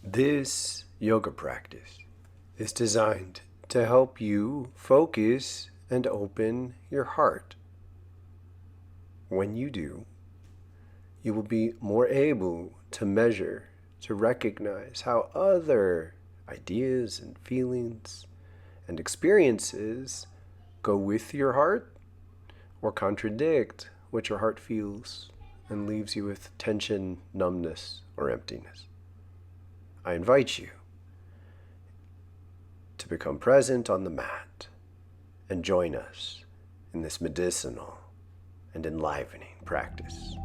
This yoga practice is designed to help you focus and open your heart. When you do, you will be more able to measure, to recognize how other ideas and feelings and experiences go with your heart or contradict what your heart feels and leaves you with tension, numbness, or emptiness. I invite you to become present on the mat and join us in this medicinal and enlivening practice.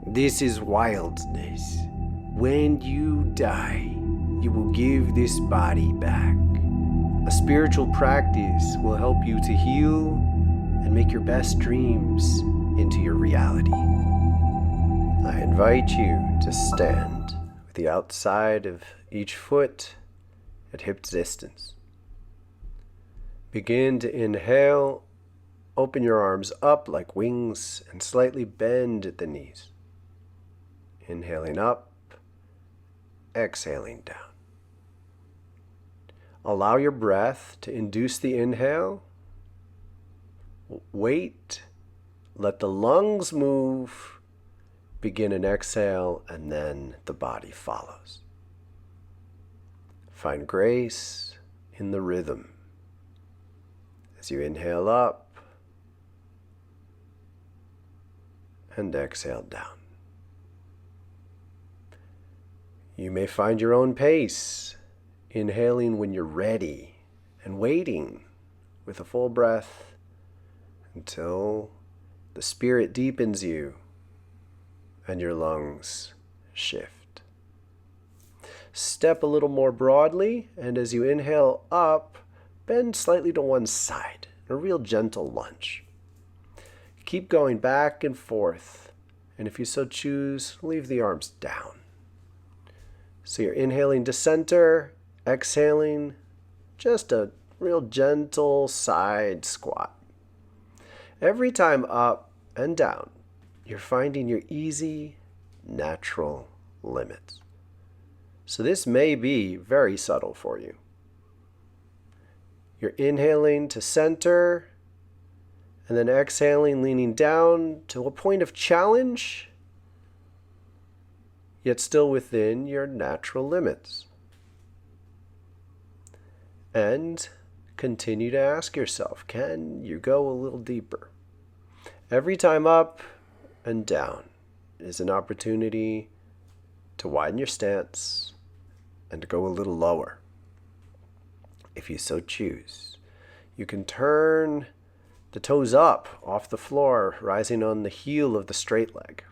This is wildness. When you die, you will give this body back. A spiritual practice will help you to heal and make your best dreams into your reality. I invite you to stand with the outside of each foot at hip distance. Begin to inhale, open your arms up like wings and slightly bend at the knees. Inhaling up, exhaling down. Allow your breath to induce the inhale. Wait, let the lungs move. Begin an exhale, and then the body follows. Find grace in the rhythm. As you inhale up and exhale down. You may find your own pace, inhaling when you're ready and waiting with a full breath until the spirit deepens you and your lungs shift. Step a little more broadly, and as you inhale up, bend slightly to one side, a real gentle lunge. Keep going back and forth, and if you so choose, leave the arms down. So you're inhaling to center, exhaling, just a real gentle side squat. Every time up and down, you're finding your easy, natural limits. So this may be very subtle for you. You're inhaling to center, and then exhaling, leaning down to a point of challenge, yet still within your natural limits. And continue to ask yourself, can you go a little deeper? Every time up and down is an opportunity to widen your stance and to go a little lower. If you so choose, you can turn the toes up off the floor, rising on the heel of the straight leg,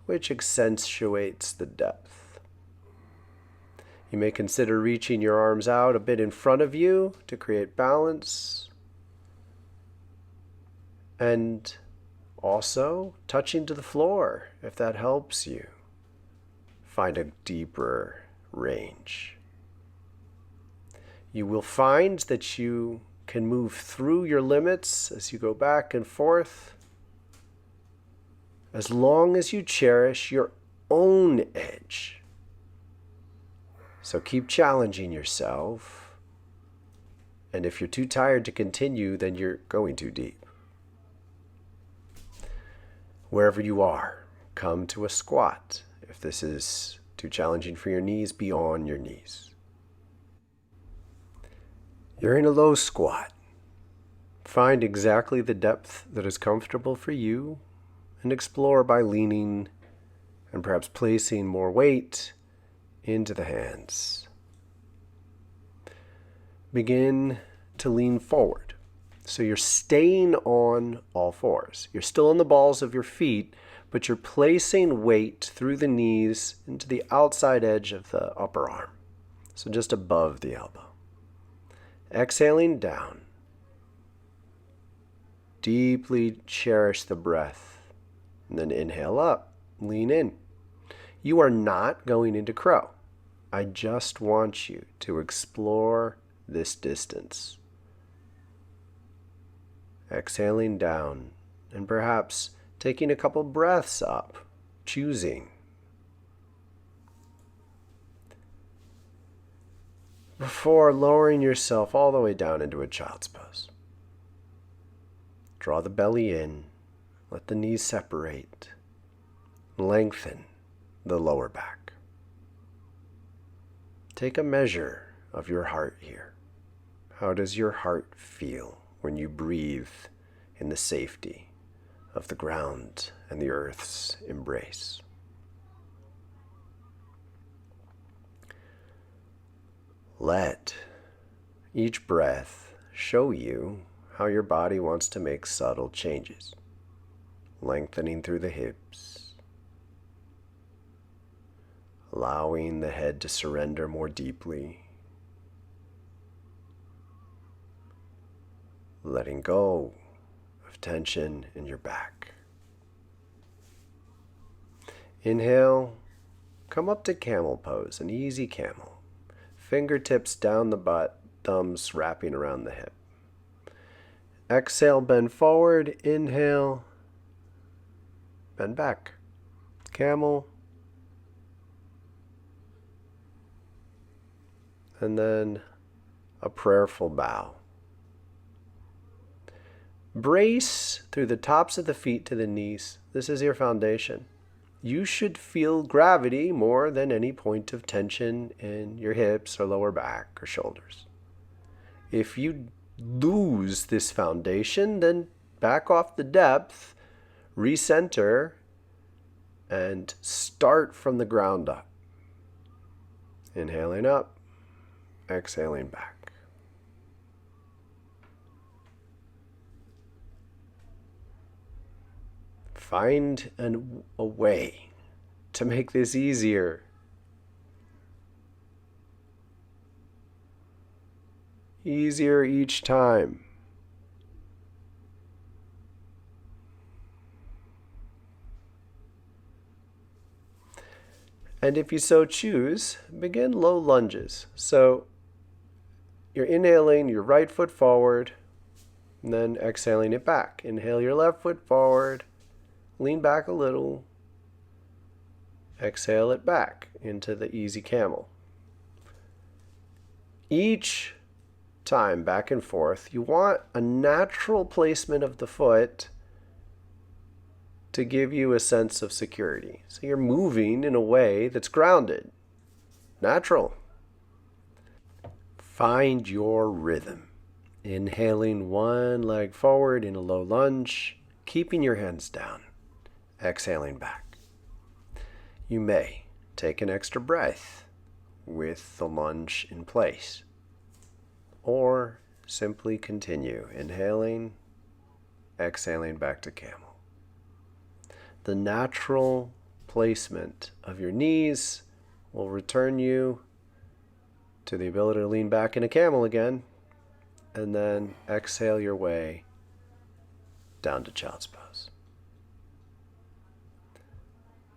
which accentuates the depth. You may consider reaching your arms out a bit in front of you to create balance, and also touching to the floor if that helps you find a deeper range. You will find that you can move through your limits as you go back and forth, as long as you cherish your own edge. So keep challenging yourself, and if you're too tired to continue, then you're going too deep. Wherever you are, come to a squat. If this is too challenging for your knees, be on your knees. You're in a low squat. Find exactly the depth that is comfortable for you and explore by leaning and perhaps placing more weight into the hands. Begin to lean forward. So you're staying on all fours. You're still on the balls of your feet, but you're placing weight through the knees into the outside edge of the upper arm. So just above the elbow. Exhaling down. Deeply cherish the breath. And then inhale up. Lean in. You are not going into crow. I just want you to explore this distance. Exhaling down, and perhaps taking a couple breaths up, choosing. before lowering yourself all the way down into a child's pose. Draw the belly in, let the knees separate, lengthen the lower back. Take a measure of your heart here. How does your heart feel when you breathe in the safety of the ground and the earth's embrace? Let each breath show you how your body wants to make subtle changes, lengthening through the hips, allowing the head to surrender more deeply, letting go of tension in your back. Inhale, come up to camel pose, an easy camel. Fingertips down the butt, thumbs wrapping around the hip. Exhale, bend forward. Inhale, bend back. Camel. And then a prayerful bow. Brace through the tops of the feet to the knees. This is your foundation. You should feel gravity more than any point of tension in your hips or lower back or shoulders. If you lose this foundation, then back off the depth, recenter, and start from the ground up. Inhaling up, exhaling back. Find a way to make this easier. Easier each time. And if you so choose, begin low lunges. So you're inhaling your right foot forward, and then exhaling it back. Inhale your left foot forward. Lean back a little. Exhale it back into the easy camel. Each time back and forth, you want a natural placement of the foot to give you a sense of security. So you're moving in a way that's grounded, natural. Find your rhythm. Inhaling one leg forward in a low lunge, keeping your hands down. Exhaling back. You may take an extra breath with the lunge in place, or simply continue inhaling, exhaling back to camel. The natural placement of your knees will return you to the ability to lean back in a camel again, and then exhale your way down to child's pose.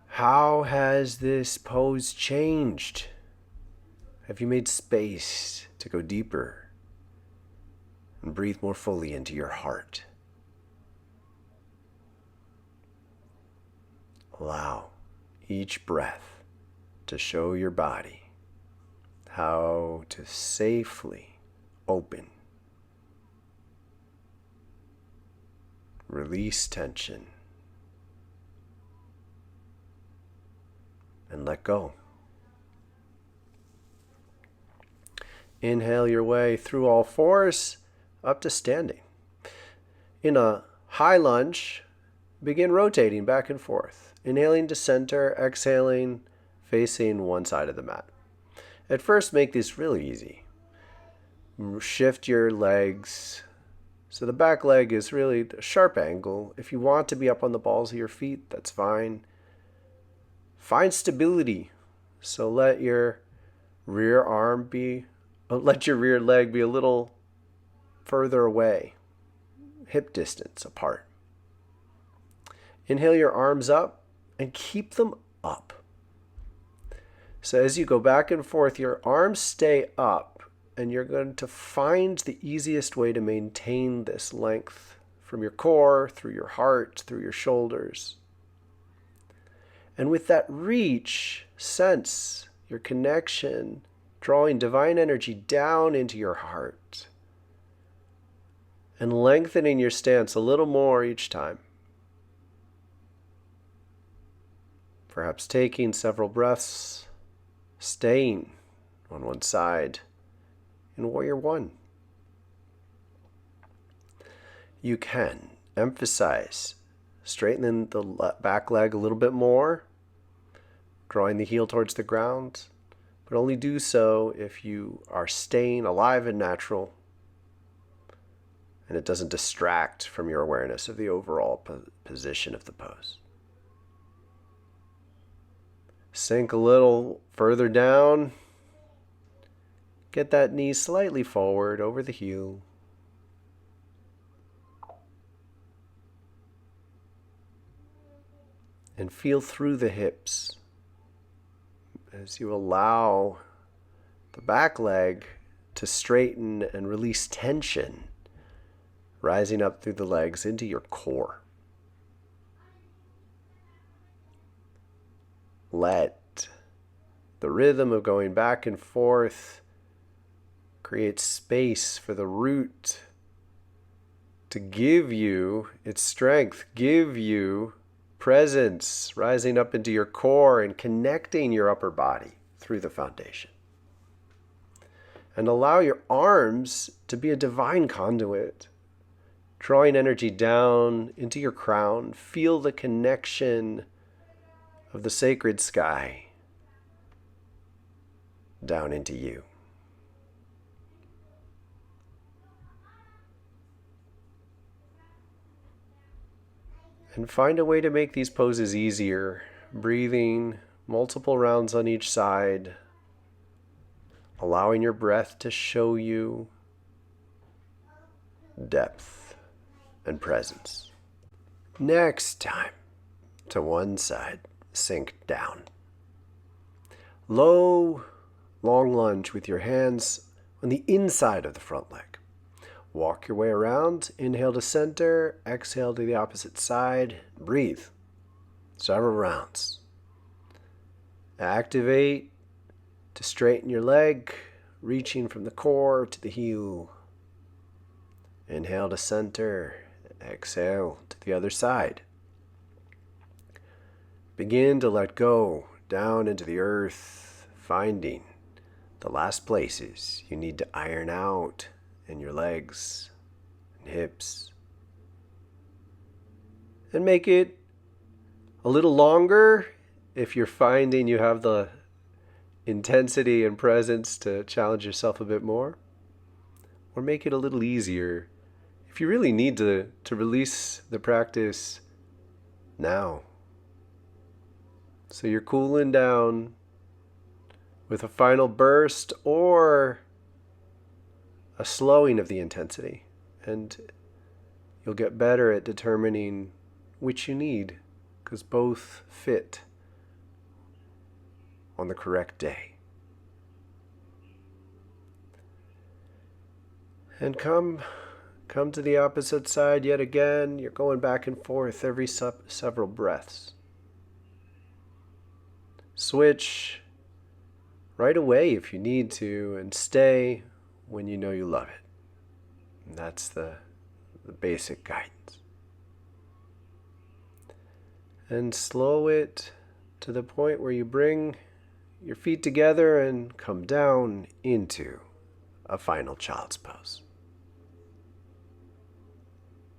How has this pose changed? Have you made space to go deeper and breathe more fully into your heart? Allow each breath to show your body how to safely open, release tension, and let go. Inhale your way through all fours up to standing. In a high lunge, begin rotating back and forth. Inhaling to center, exhaling, facing one side of the mat. At first, make this really easy. Shift your legs so the back leg is really a sharp angle. If you want to be up on the balls of your feet, that's fine. Find stability. So let your rear leg be a little further away, hip distance apart. Inhale your arms up and keep them up. So as you go back and forth, your arms stay up, and you're going to find the easiest way to maintain this length from your core, through your heart, through your shoulders. And with that reach, sense your connection drawing divine energy down into your heart and lengthening your stance a little more each time. Perhaps taking several breaths, staying on one side in Warrior One. You can emphasize straightening the back leg a little bit more, drawing the heel towards the ground, but only do so if you are staying alive and natural and it doesn't distract from your awareness of the overall position of the pose. Sink a little further down. Get that knee slightly forward over the heel. And feel through the hips as you allow the back leg to straighten and release tension, rising up through the legs into your core. Let the rhythm of going back and forth create space for the root to give you its strength, give you presence, rising up into your core and connecting your upper body through the foundation. And allow your arms to be a divine conduit, drawing energy down into your crown. Feel the connection of the sacred sky down into you. And find a way to make these poses easier, breathing multiple rounds on each side, allowing your breath to show you depth and presence. Next time, to one side, sink down. Low, long lunge with your hands on the inside of the front leg. Walk your way around, inhale to center, exhale to the opposite side, breathe. Several rounds. Activate to straighten your leg, reaching from the core to the heel. Inhale to center, exhale to the other side. Begin to let go down into the earth, finding the last places you need to iron out in your legs and hips. And make it a little longer if you're finding you have the intensity and presence to challenge yourself a bit more. Or make it a little easier if you really need to release the practice now. So you're cooling down with a final burst or a slowing of the intensity, and you'll get better at determining which you need, because both fit on the correct day. And come to the opposite side yet again. You're going back and forth every several breaths. Switch right away if you need to, and stay when you know you love it. And that's the basic guidance. And slow it to the point where you bring your feet together and come down into a final child's pose.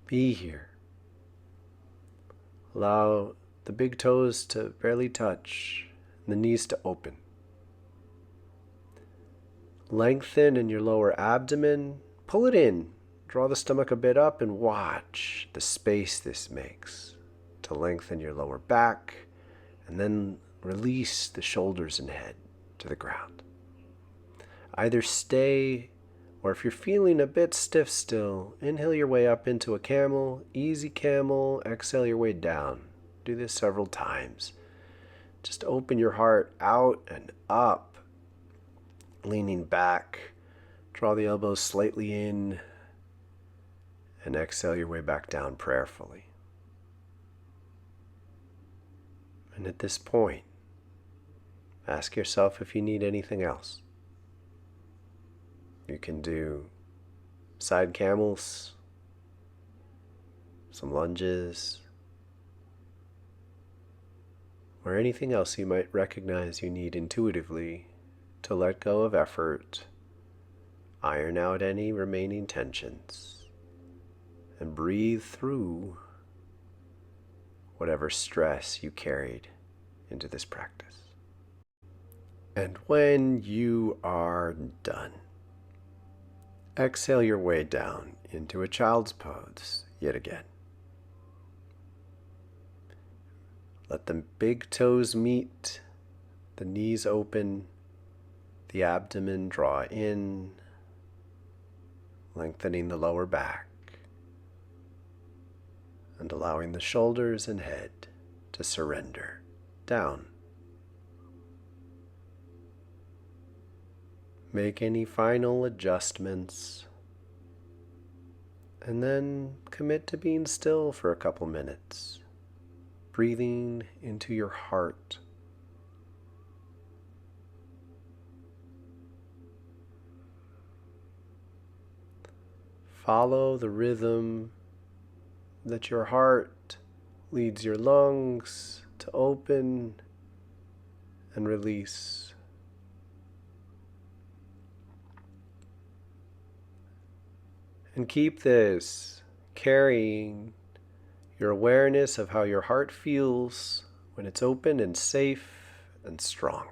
Be here. Allow the big toes to barely touch and the knees to open. Lengthen in your lower abdomen, pull it in, draw the stomach a bit up, and watch the space this makes to lengthen your lower back, and then release the shoulders and head to the ground. Either stay, or if you're feeling a bit stiff still, inhale your way up into a camel, easy camel, exhale your way down. Do this several times. Just open your heart out and up. Leaning back, draw the elbows slightly in, and exhale your way back down prayerfully. And at this point, ask yourself if you need anything else. You can do side camels, some lunges, or anything else you might recognize you need intuitively to let go of effort, iron out any remaining tensions, and breathe through whatever stress you carried into this practice. And when you are done, exhale your way down into a child's pose yet again. Let the big toes meet, the knees open, the abdomen draw in, lengthening the lower back, and allowing the shoulders and head to surrender down. Make any final adjustments, and then commit to being still for a couple minutes, breathing into your heart. Follow the rhythm that your heart leads your lungs to open and release. And keep this carrying your awareness of how your heart feels when it's open and safe and strong.